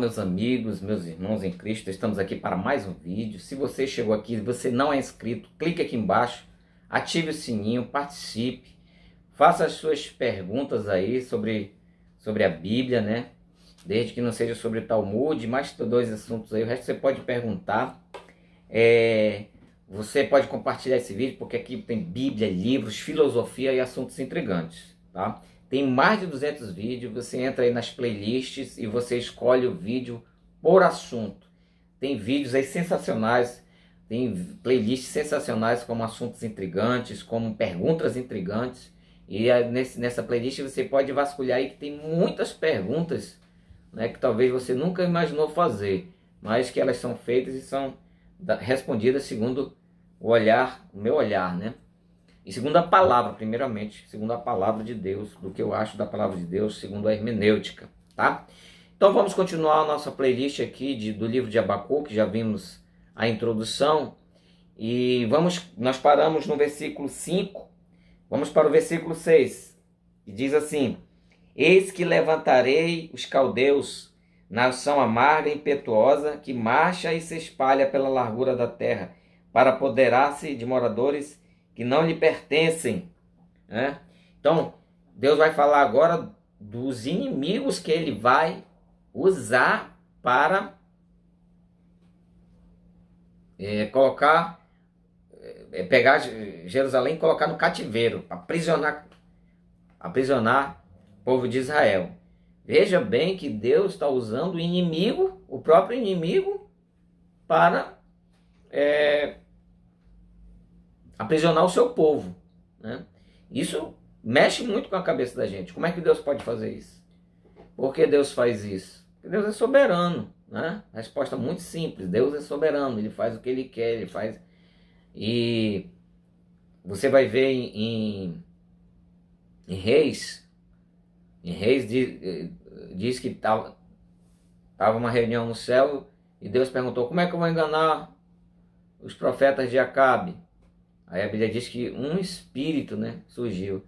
meus amigos, meus irmãos em Cristo, estamos aqui para mais um vídeo. Se você chegou aqui e você não é inscrito, clique aqui embaixo, ative o sininho, participe, faça as suas perguntas aí sobre a Bíblia, né? Desde que não seja sobre Talmud, mais dois assuntos aí, o resto você pode perguntar. Você pode compartilhar esse vídeo, porque aqui tem Bíblia, livros, filosofia e assuntos intrigantes, tá? Tem mais de 200 vídeos, você entra aí nas playlists e você escolhe o vídeo por assunto. Tem vídeos aí sensacionais, tem playlists sensacionais como assuntos intrigantes, como perguntas intrigantes. E nessa playlist você pode vasculhar aí que tem muitas perguntas, né, que talvez você nunca imaginou fazer, mas que elas são feitas e são respondidas segundo o meu olhar, né? E segundo a palavra, primeiramente, segundo a palavra de Deus, do que eu acho da palavra de Deus, segundo a hermenêutica, tá? Então vamos continuar a nossa playlist aqui do livro de Abacuque, já vimos a introdução, e nós paramos no versículo 5, vamos para o versículo 6, que diz assim: Eis que levantarei os caldeus, nação amarga e impetuosa, que marcha e se espalha pela largura da terra, para apoderar-se de moradores que não lhe pertencem, né? Então, Deus vai falar agora dos inimigos que ele vai usar para pegar Jerusalém e colocar no cativeiro, para aprisionar o povo de Israel. Veja bem que Deus está usando o inimigo, o próprio inimigo, para aprisionar o seu povo, né? Isso mexe muito com a cabeça da gente. Como é que Deus pode fazer isso? Por que Deus faz isso? Porque Deus é soberano, né? A resposta muito simples: Deus é soberano, ele faz o que ele quer, ele faz. E você vai ver em Reis, diz que tava uma reunião no céu e Deus perguntou: como é que eu vou enganar os profetas de Acabe? Aí a Bíblia diz que um espírito, né, surgiu.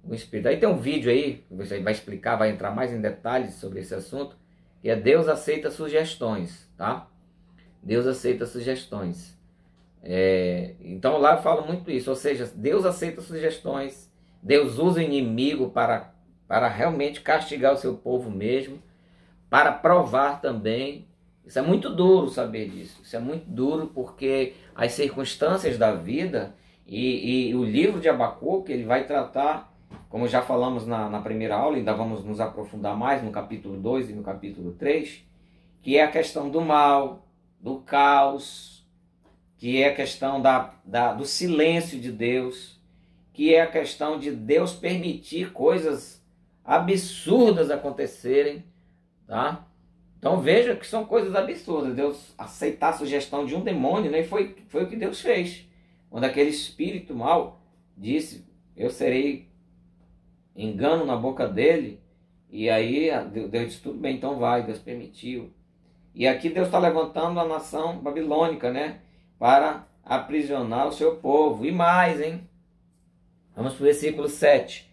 Um espírito. Aí tem um vídeo aí, você vai explicar, vai entrar mais em detalhes sobre esse assunto, que é Deus aceita sugestões, tá? Deus aceita sugestões. Então lá eu falo muito isso, ou seja, Deus aceita sugestões, Deus usa o inimigo para realmente castigar o seu povo mesmo, para provar também. Isso é muito duro saber disso, isso é muito duro, porque as circunstâncias da vida e o livro de Abacuque, ele vai tratar, como já falamos na primeira aula, ainda vamos nos aprofundar mais no capítulo 2 e no capítulo 3, que é a questão do mal, do caos, que é a questão do silêncio de Deus, que é a questão de Deus permitir coisas absurdas acontecerem, tá? Então veja que são coisas absurdas. Deus aceitar a sugestão de um demônio, né? Foi o que Deus fez. Quando aquele espírito mau disse: eu serei engano na boca dele. E aí Deus disse: tudo bem, então vai. Deus permitiu. E aqui Deus está levantando a nação babilônica, né? Para aprisionar o seu povo. E mais, hein? Vamos para o versículo 7.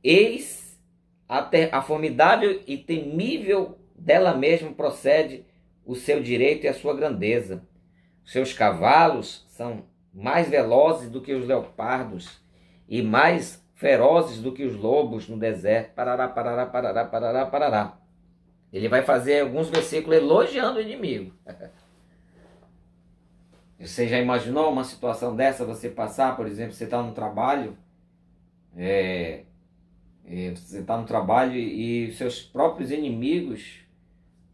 Eis a formidável e temível dela mesma procede o seu direito e a sua grandeza. Seus cavalos são mais velozes do que os leopardos e mais ferozes do que os lobos no deserto. Parará, parará, parará, parará, parará. Ele vai fazer alguns versículos elogiando o inimigo. Você já imaginou uma situação dessa, você passar, por exemplo, você está no trabalho, você está no trabalho e seus próprios inimigos,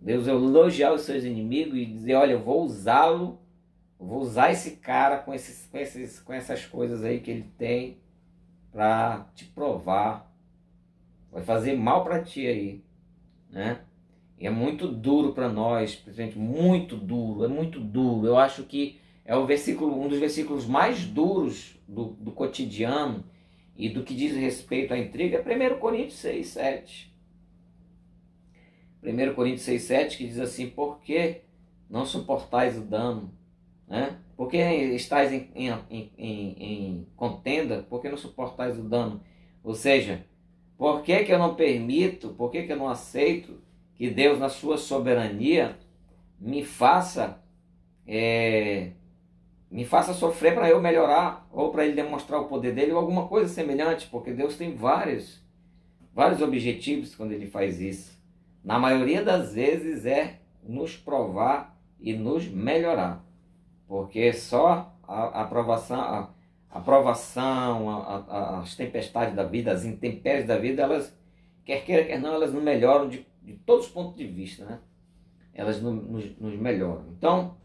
Deus elogiar os seus inimigos e dizer: olha, eu vou usá-lo, vou usar esse cara com essas coisas aí que ele tem para te provar, vai fazer mal para ti aí, né? E é muito duro para nós, principalmente muito duro, é muito duro. Eu acho que é um dos versículos mais duros do cotidiano e do que diz respeito à intriga, é 1 Coríntios 6, 7. 1 Coríntios 6, 7, que diz assim: por que não suportais o dano? Né? Por que estáis em contenda? Por que não suportais o dano? Ou seja, por que eu não permito, por que eu não aceito que Deus, na sua soberania, me faça sofrer para eu melhorar, ou para Ele demonstrar o poder dele, ou alguma coisa semelhante, porque Deus tem vários objetivos quando Ele faz isso. Na maioria das vezes é nos provar e nos melhorar, porque só a aprovação, as tempestades da vida, as intempéries da vida, elas, quer queira, quer não, elas nos melhoram de todos os pontos de vista, né? Elas nos melhoram. Então,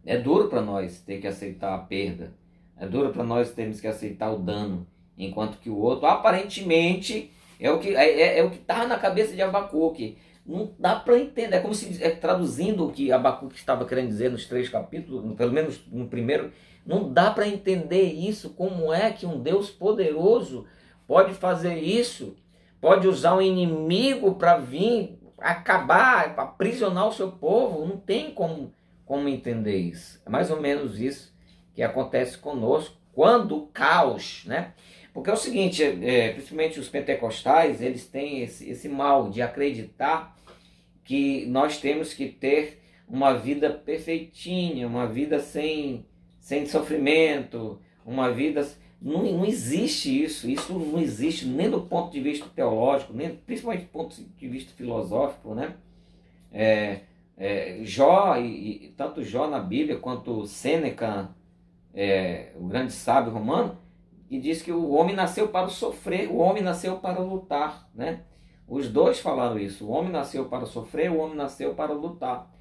é duro para nós ter que aceitar a perda, é duro para nós termos que aceitar o dano, enquanto que o outro, aparentemente, é o que está na cabeça de Abacuque. Não dá para entender, é como se, traduzindo o que Abacuque estava querendo dizer nos 3 capítulos, pelo menos no primeiro, não dá para entender isso, como é que um Deus poderoso pode fazer isso, pode usar um inimigo para vir acabar, aprisionar o seu povo. Não tem como entender isso. É mais ou menos isso que acontece conosco quando o caos, né? Porque é o seguinte, principalmente os pentecostais, eles têm esse mal de acreditar que nós temos que ter uma vida perfeitinha, uma vida sem sofrimento, uma vida... Não existe isso. Isso não existe nem do ponto de vista teológico, nem principalmente do ponto de vista filosófico, né? Jó, tanto Jó na Bíblia quanto Sêneca, o grande sábio romano, que diz que o homem nasceu para sofrer, o homem nasceu para lutar, né? Os dois falaram isso, o homem nasceu para sofrer, o homem nasceu para lutar.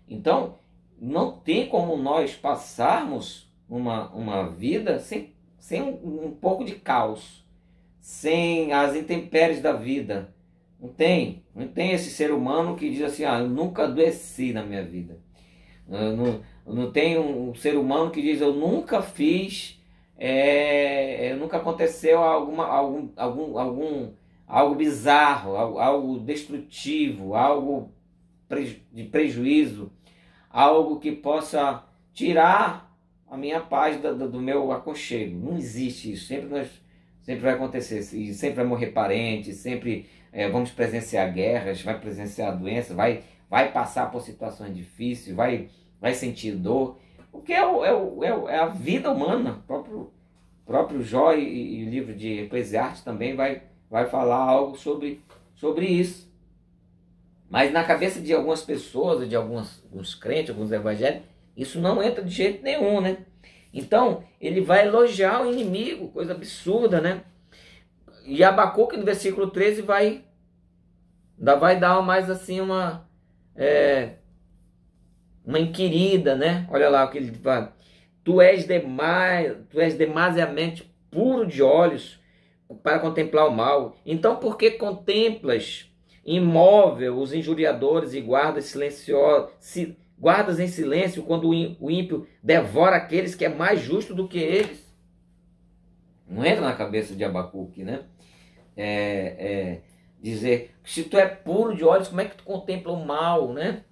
Então, não tem como nós passarmos uma vida sem um pouco de caos, sem as intempéries da vida. Não tem esse ser humano que diz assim, eu nunca adoeci na minha vida. Não tem um ser humano que diz, eu nunca fiz... nunca aconteceu algo bizarro, algo destrutivo, algo de prejuízo, algo que possa tirar a minha paz do meu aconchego. Não existe isso. Sempre vai acontecer, e sempre vai morrer parente, sempre vamos presenciar guerras, vai presenciar doenças, vai passar por situações difíceis, vai sentir dor. Porque é a vida humana. O próprio Jó e o livro de Eclesiastes também vai falar algo sobre isso. Mas na cabeça de algumas pessoas, de alguns crentes, alguns evangélicos, isso não entra de jeito nenhum, né? Então, ele vai elogiar o inimigo, coisa absurda, né? E Abacuque, no versículo 13, ainda vai dar mais assim uma inquirida, né? Olha lá o que ele fala. Tu és demasiadamente puro de olhos para contemplar o mal. Então, por que contemplas imóvel os injuriadores e guardas em silêncio quando o ímpio devora aqueles que é mais justo do que eles? Não entra na cabeça de Abacuque, né? Dizer, se tu é puro de olhos, como é que tu contempla o mal, né?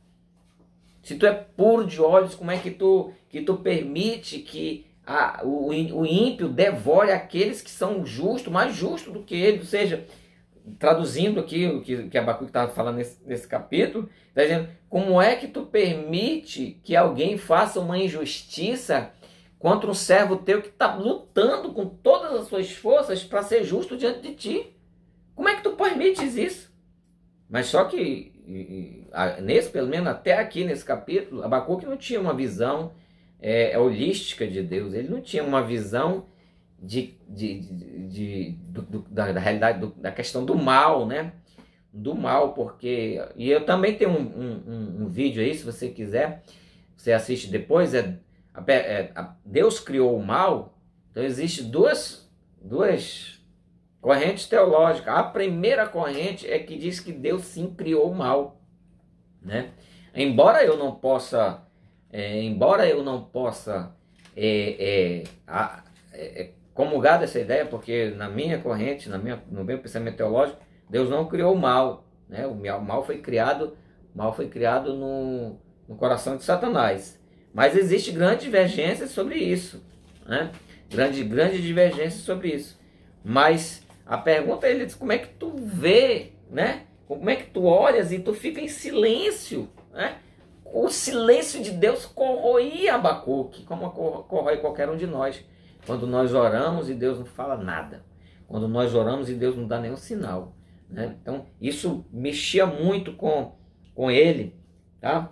Se tu é puro de olhos, como é que tu permite que o ímpio devore aqueles que são justos, mais justos do que ele? Ou seja, traduzindo aqui o que Abacuque estava falando nesse capítulo, está dizendo, como é que tu permite que alguém faça uma injustiça contra um servo teu que está lutando com todas as suas forças para ser justo diante de ti? Como é que tu permites isso? Mas só que, pelo menos até aqui nesse capítulo, Abacuque não tinha uma visão holística de Deus. Ele não tinha uma visão da realidade, da questão do mal, né? Do mal, porque... E eu também tenho um vídeo aí, se você quiser, você assiste depois. Deus criou o mal. Então existem duas correntes teológicas. A primeira corrente é que diz que Deus sim criou o mal, né? Embora eu não possa comungar dessa ideia, porque na minha corrente, no meu pensamento teológico, Deus não criou o mal, né? O mal foi criado no coração de Satanás. Mas existe grande divergência sobre isso, né? Grande divergência sobre isso. Mas a pergunta é, como é que tu vê, né? Como é que tu olhas e tu fica em silêncio, né? O silêncio de Deus corroía Abacuque, como corrói qualquer um de nós. Quando nós oramos e Deus não fala nada. Quando nós oramos e Deus não dá nenhum sinal, né? Então, isso mexia muito com ele, tá?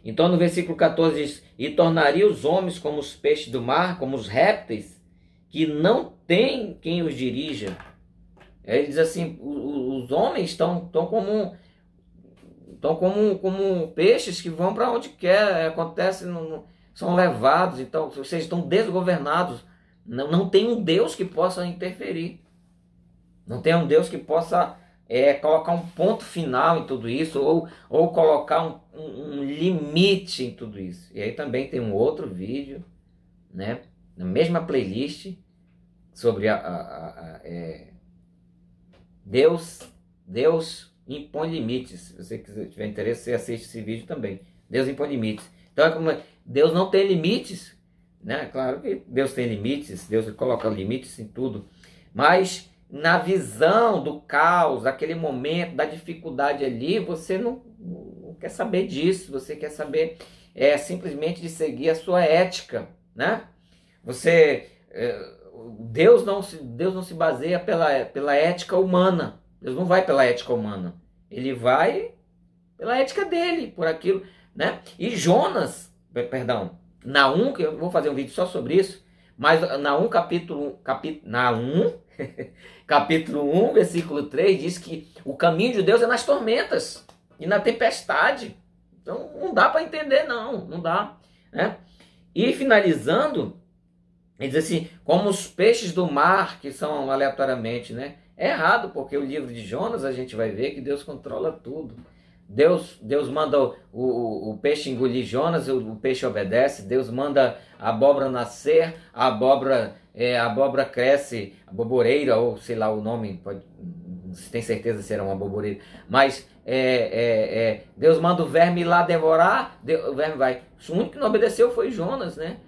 Então, no versículo 14 diz: e tornaria os homens como os peixes do mar, como os répteis, que não tem quem os dirija. Ele diz assim, os homens estão como peixes que vão para onde quer, acontece, são levados, então, vocês estão desgovernados. Não tem um Deus que possa interferir. Não tem um Deus que possa colocar um ponto final em tudo isso, ou colocar um limite em tudo isso. E aí também tem um outro vídeo, né, na mesma playlist, sobre Deus impõe limites. Se você tiver interesse, você assiste esse vídeo também. Deus impõe limites. Então, Deus não tem limites, né? Claro que Deus tem limites, Deus coloca limites em tudo, mas na visão do caos, daquele momento, da dificuldade ali, você não quer saber disso, você quer saber simplesmente de seguir a sua ética, né? Deus não se baseia pela ética humana. Deus não vai pela ética humana. Ele vai pela ética dele, por aquilo, né? E Naum, que eu vou fazer um vídeo só sobre isso, mas Naum capítulo 1, versículo 3, diz que o caminho de Deus é nas tormentas e na tempestade. Então não dá para entender, não dá, né? E finalizando, ele diz assim, como os peixes do mar, que são aleatoriamente, né? É errado, porque o livro de Jonas a gente vai ver que Deus controla tudo. Deus manda o peixe engolir Jonas, o peixe obedece. Deus manda a abóbora nascer, a abóbora cresce, a boboreira, ou sei lá o nome, não se tem certeza se era uma boboreira, mas Deus manda o verme ir lá devorar, o verme vai. O único que não obedeceu foi Jonas, né?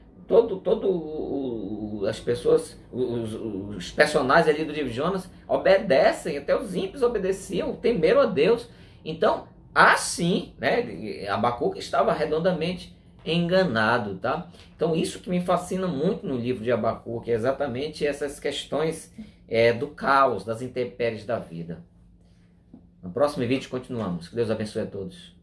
As pessoas, os personagens ali do livro de Jonas obedecem, até os ímpios obedeciam, temeram a Deus. Então, assim, né, Abacuque estava redondamente enganado, tá? Então, isso que me fascina muito no livro de Abacuque é exatamente essas questões do caos, das intempéries da vida. No próximo vídeo continuamos. Que Deus abençoe a todos.